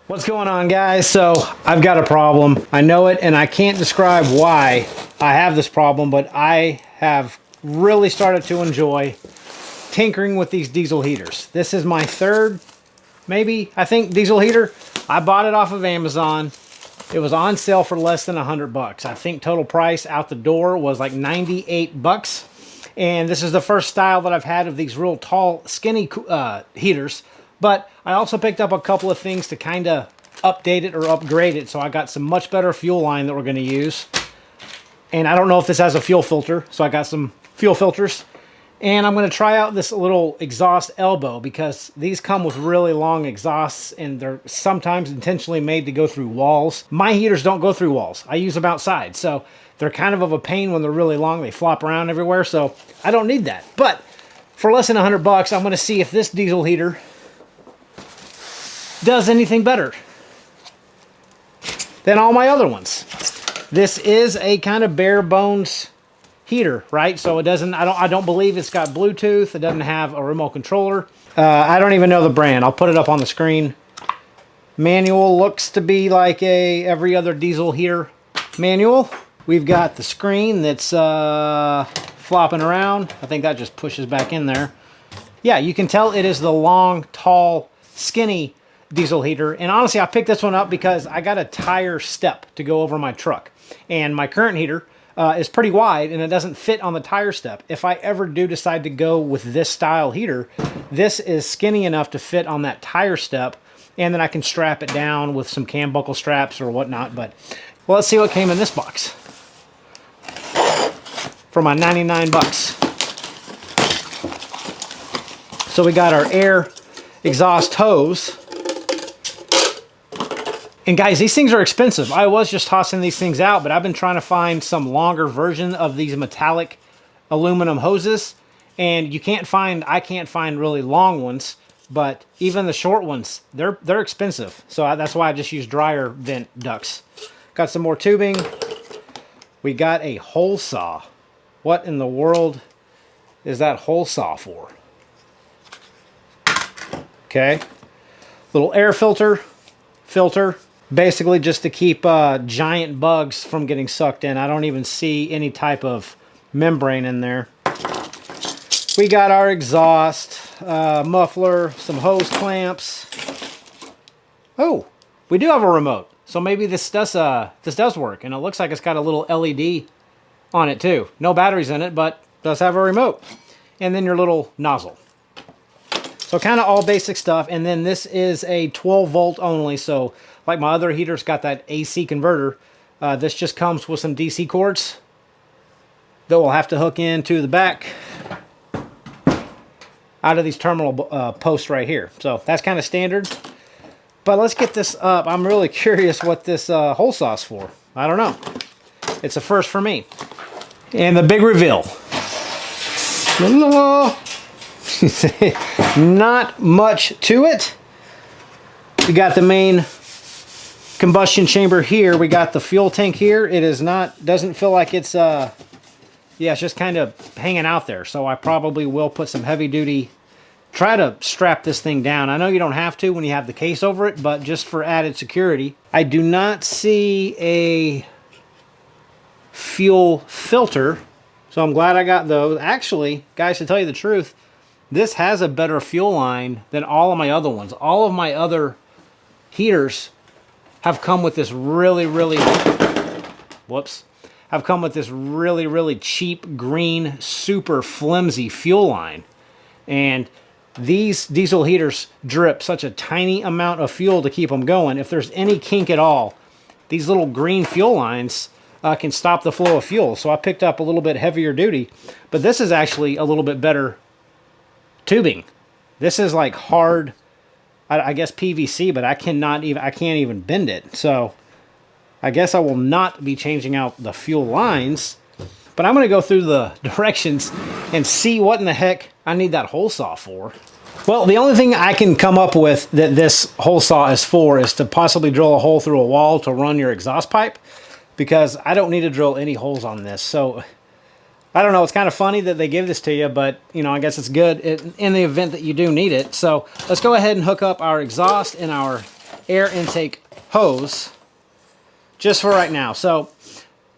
What's going on, guys? So I've got a problem. I know it, and I can't describe why I have this problem, but I have really started to enjoy tinkering with these diesel heaters. This is my third, maybe, I think, diesel heater. I bought it off of Amazon. It was on sale for less than $100. I think total price out the door was like 98 bucks. And this is the first style that I've had of these real tall, skinny heaters. But I also picked up a couple of things to kind of update it or upgrade it. So I got some much better fuel line that we're going to use. And I don't know if this has a fuel filter. So I got some fuel filters. And I'm going to try out this little exhaust elbow because these come with really long exhausts and they're sometimes intentionally made to go through walls. My heaters don't go through walls. I use them outside. So they're kind of a pain when they're really long. They flop around everywhere. So I don't need that. But for less than $100, I'm going to see if this diesel heater does anything better than all my other ones. This is a kind of bare bones heater, right? So it doesn't, I don't believe it's got Bluetooth. It doesn't have a remote controller. I don't even know the brand. I'll put it up on the screen. Manual looks to be like every other diesel heater manual. We've got the screen that's flopping around. I think that just pushes back in there. Yeah, you can tell it is the long, tall, skinny diesel heater. And honestly, I picked this one up because I got a tire step to go over my truck. And my current heater is pretty wide and it doesn't fit on the tire step. If I ever do decide to go with this style heater, this is skinny enough to fit on that tire step, and then I can strap it down with some cam buckle straps or whatnot. But well, let's see what came in this box for my 99 bucks. So we got our air exhaust hose. And guys, these things are expensive. I was just tossing these things out, but I've been trying to find some longer version of these metallic aluminum hoses. And I can't find really long ones, but even the short ones, they're expensive. So that's why I just use dryer vent ducts. Got some more tubing. We got a hole saw. What in the world is that hole saw for? Okay. Little air filter. Basically just to keep giant bugs from getting sucked in. I don't even see any type of membrane in there. We got our exhaust, muffler, some hose clamps. Oh, we do have a remote. So maybe this does work. And it looks like it's got a little LED on it too. No batteries in it, but does have a remote. And then your little nozzle. So kind of all basic stuff. And then this is a 12 volt only. So like my other heater's got that AC converter. This just comes with some DC cords that we'll have to hook into the back out of these terminal posts right here. So that's kind of standard. But let's get this up. I'm really curious what this hole saw's for. I don't know. It's a first for me. And the big reveal. Not much to it. We got the main combustion chamber here. We got the fuel tank here. It is not, doesn't feel like it's yeah, it's just kind of hanging out there. So I probably will put some heavy duty, try to strap this thing down. I know you don't have to when you have the case over it, but just for added security. I do not see a fuel filter, so I'm glad I got those. Actually, guys, to tell you the truth, this has a better fuel line than all of my other ones. All of my other heaters have come with this really cheap green, super flimsy fuel line. And these diesel heaters drip such a tiny amount of fuel to keep them going. If there's any kink at all, these little green fuel lines can stop the flow of fuel. So I picked up a little bit heavier duty, but this is actually a little bit better tubing. This is like hard, I guess PVC, but I can't even bend it. So I guess I will not be changing out the fuel lines, but I'm going to go through the directions and see what in the heck I need that hole saw for. Well, the only thing I can come up with that this hole saw is for is to possibly drill a hole through a wall to run your exhaust pipe, because I don't need to drill any holes on this. So I don't know, it's kind of funny that they give this to you, but, you know, I guess it's good in the event that you do need it. So let's go ahead and hook up our exhaust and our air intake hose just for right now. So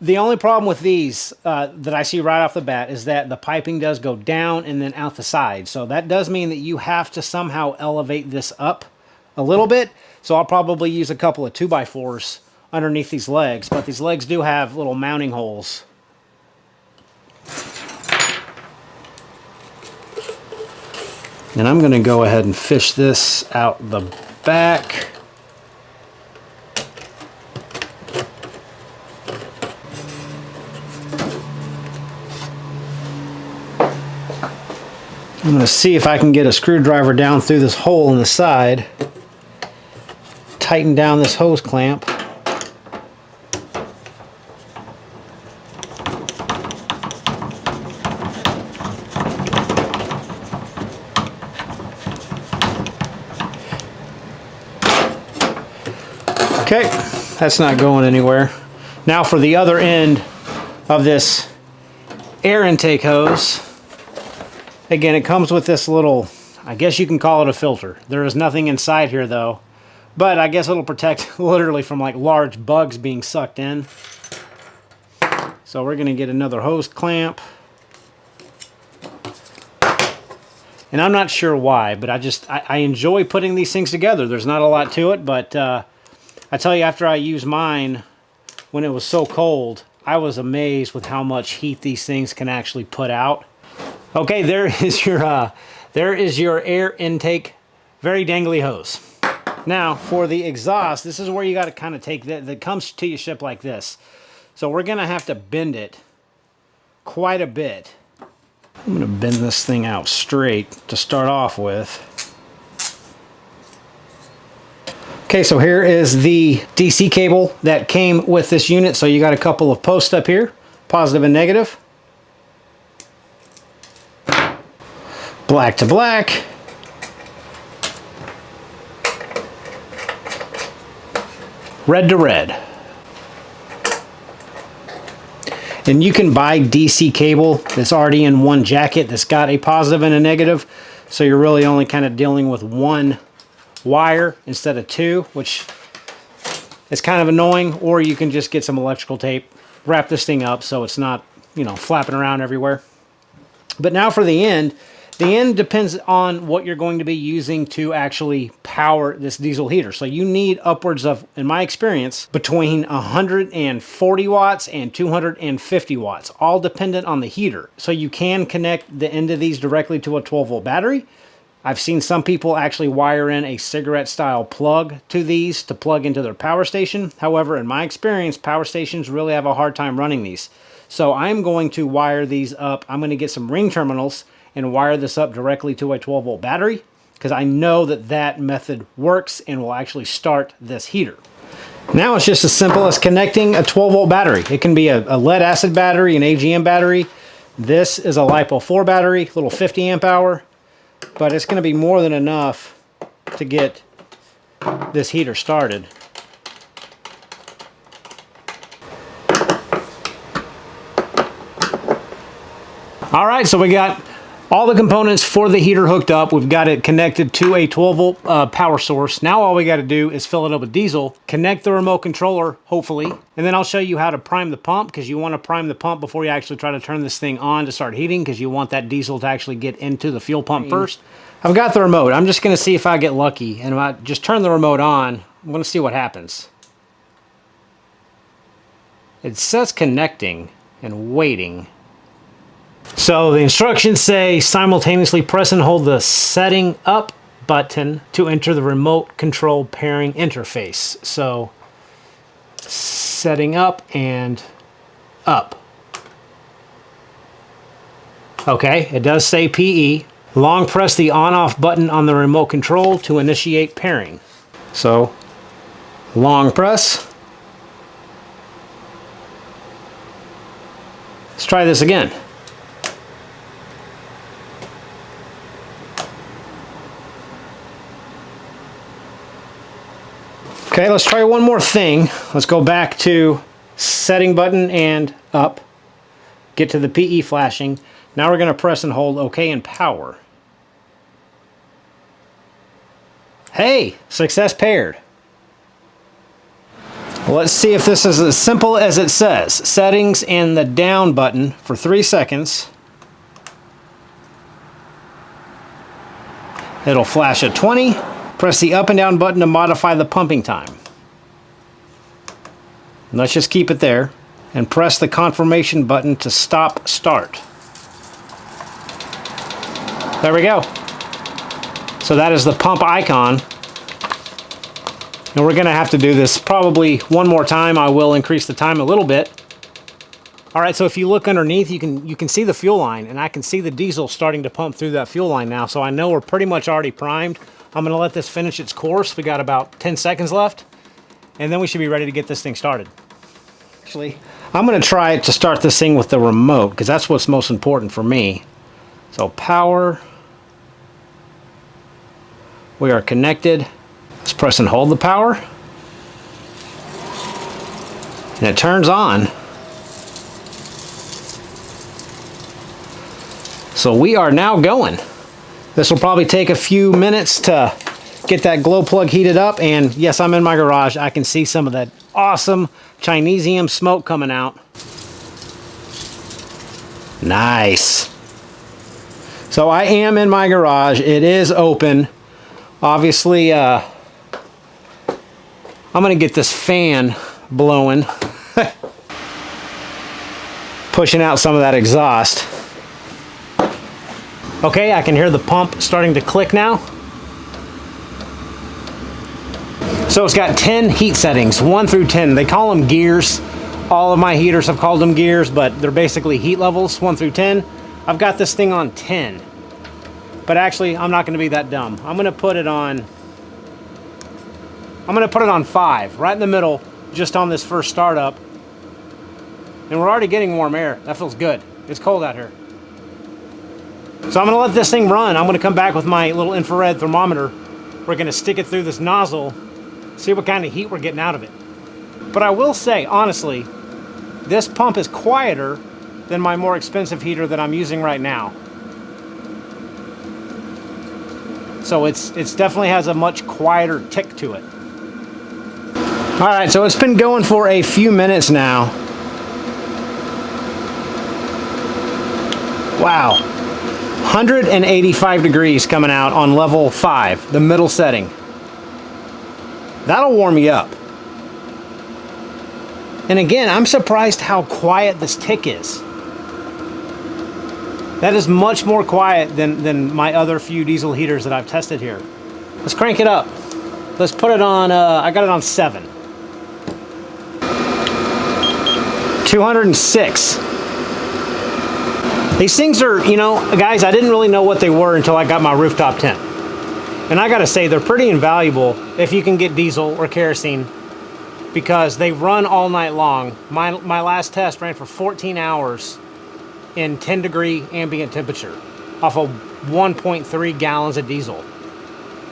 the only problem with these that I see right off the bat is that the piping does go down and then out the side. So that does mean that you have to somehow elevate this up a little bit. So I'll probably use a couple of 2x4s underneath these legs, but these legs do have little mounting holes. And I'm going to go ahead and fish this out the back. I'm going to see if I can get a screwdriver down through this hole in the side, tighten down this hose clamp. Okay, that's not going anywhere. Now for the other end of this air intake hose. Again, it comes with this little, I guess you can call it a filter. There is nothing inside here though, but I guess it'll protect literally from like large bugs being sucked in. So we're gonna get another hose clamp. And I'm not sure why, but I enjoy putting these things together. There's not a lot to it, but I tell you, after I used mine when it was so cold, I was amazed with how much heat these things can actually put out. Okay, there is your air intake, very dangly hose. Now, for the exhaust, this is where you got to kind of take that comes to your ship like this. So we're going to have to bend it quite a bit. I'm going to bend this thing out straight to start off with. Okay, so here is the DC cable that came with this unit. So you got a couple of posts up here, positive and negative. Black to black. Red to red. And you can buy DC cable that's already in one jacket that's got a positive and a negative. So you're really only kind of dealing with one wire instead of two, which is kind of annoying. Or you can just get some electrical tape, wrap this thing up so it's not, you know, flapping around everywhere. But now for the end. The end depends on what you're going to be using to actually power this diesel heater. So you need upwards of, in my experience, between 140 watts and 250 watts, all dependent on the heater. So you can connect the end of these directly to a 12-volt battery. I've seen some people actually wire in a cigarette-style plug to these to plug into their power station. However, in my experience, power stations really have a hard time running these. So I'm going to wire these up. I'm going to get some ring terminals and wire this up directly to a 12-volt battery, because I know that that method works and will actually start this heater. Now it's just as simple as connecting a 12-volt battery. It can be a lead acid battery, an AGM battery. This is a LiPo 4 battery, little 50 amp hour, but it's going to be more than enough to get this heater started. All right, so we got all the components for the heater hooked up. We've got it connected to a 12-volt power source. Now all we got to do is fill it up with diesel, connect the remote controller, hopefully, and then I'll show you how to prime the pump, because you want to prime the pump before you actually try to turn this thing on to start heating, because you want that diesel to actually get into the fuel pump first. I've got the remote. I'm just going to see if I get lucky, and if I just turn the remote on, I'm going to see what happens. It says connecting and waiting. So the instructions say simultaneously press and hold the setting up button to enter the remote control pairing interface. So setting up and up. Okay, it does say PE. Long press the on-off button on the remote control to initiate pairing. So long press. Let's try this again. Okay, let's try one more thing. Let's go back to setting button and up. Get to the PE flashing. Now we're going to press and hold OK and power. Hey, success paired. Let's see if this is as simple as it says. Settings and the down button for 3 seconds. It'll flash at 20. Press the up and down button to modify the pumping time. Let's just keep it there. And press the confirmation button to stop start. There we go. So that is the pump icon. And we're gonna have to do this probably one more time. I will increase the time a little bit. All right, so if you look underneath, you can see the fuel line, and I can see the diesel starting to pump through that fuel line now. So I know we're pretty much already primed. I'm gonna let this finish its course. We got about 10 seconds left, and then we should be ready to get this thing started. Actually, I'm gonna try to start this thing with the remote, because that's what's most important for me. So power, we are connected. Let's press and hold the power. And it turns on. So we are now going. This will probably take a few minutes to get that glow plug heated up. And yes, I'm in my garage. I can see some of that awesome Chinesium smoke coming out. Nice. So I am in my garage. It is open. Obviously, I'm gonna get this fan blowing, pushing out some of that exhaust. Okay, I can hear the pump starting to click now. So it's got 10 heat settings, 1 through 10. They call them gears. All of my heaters have called them gears, but they're basically heat levels, 1 through 10. I've got this thing on 10. But actually, I'm not gonna be that dumb. I'm gonna put it on 5, right in the middle, just on this first startup. And we're already getting warm air. That feels good. It's cold out here. So I'm gonna let this thing run. I'm gonna come back with my little infrared thermometer. We're gonna stick it through this nozzle, see what kind of heat we're getting out of it. But I will say, honestly, this pump is quieter than my more expensive heater that I'm using right now. So it's definitely has a much quieter tick to it. All right, so it's been going for a few minutes now. Wow, 185 degrees coming out on level 5, the middle setting. That'll warm you up. And again, I'm surprised how quiet this tick is. That is much more quiet than my other few diesel heaters that I've tested here. Let's crank it up. Let's put it on, I got it on 7. 206. These things are, you know, guys, I didn't really know what they were until I got my rooftop tent. And I gotta say, they're pretty invaluable if you can get diesel or kerosene, because they run all night long. My last test ran for 14 hours in 10-degree ambient temperature off of 1.3 gallons of diesel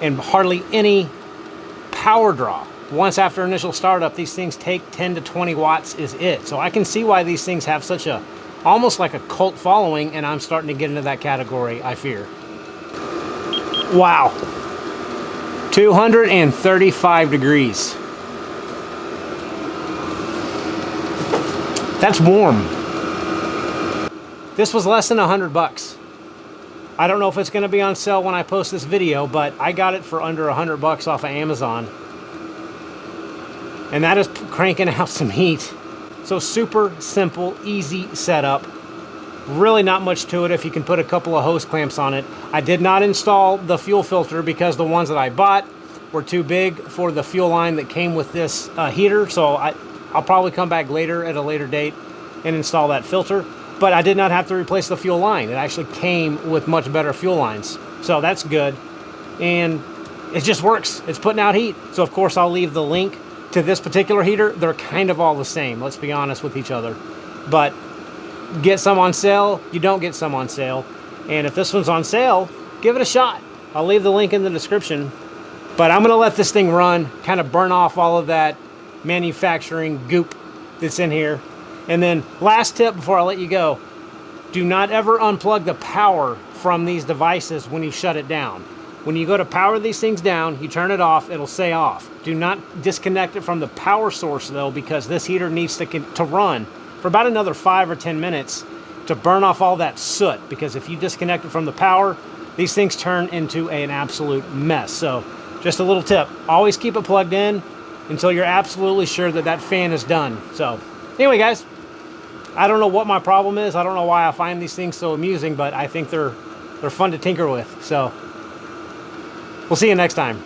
and hardly any power draw. Once after initial startup, these things take 10 to 20 watts is it. So I can see why these things have such a, almost like a cult following, and I'm starting to get into that category, I fear. Wow. 235 degrees. That's warm. This was less than $100. I don't know if it's gonna be on sale when I post this video, but I got it for under $100 off of Amazon. And that is cranking out some heat. So super simple, easy setup. Really not much to it if you can put a couple of hose clamps on it. I did not install the fuel filter because the ones that I bought were too big for the fuel line that came with this heater. So I'll probably come back later at a later date and install that filter. But I did not have to replace the fuel line. It actually came with much better fuel lines. So that's good. And it just works. It's putting out heat. So of course I'll leave the link to this particular heater. They're kind of all the same, let's be honest with each other. But get some on sale, you don't get some on sale. And if this one's on sale, give it a shot. I'll leave the link in the description. But I'm gonna let this thing run, kind of burn off all of that manufacturing goop that's in here. And then last tip before I let you go, do not ever unplug the power from these devices when you shut it down. When you go to power these things down, you turn it off, it'll say off. Do not disconnect it from the power source though, because this heater needs to run for about another 5 or 10 minutes to burn off all that soot, because if you disconnect it from the power, these things turn into an absolute mess. So just a little tip, always keep it plugged in until you're absolutely sure that that fan is done. So anyway, guys, I don't know what my problem is. I don't know why I find these things so amusing, but I think they're fun to tinker with. So we'll see you next time.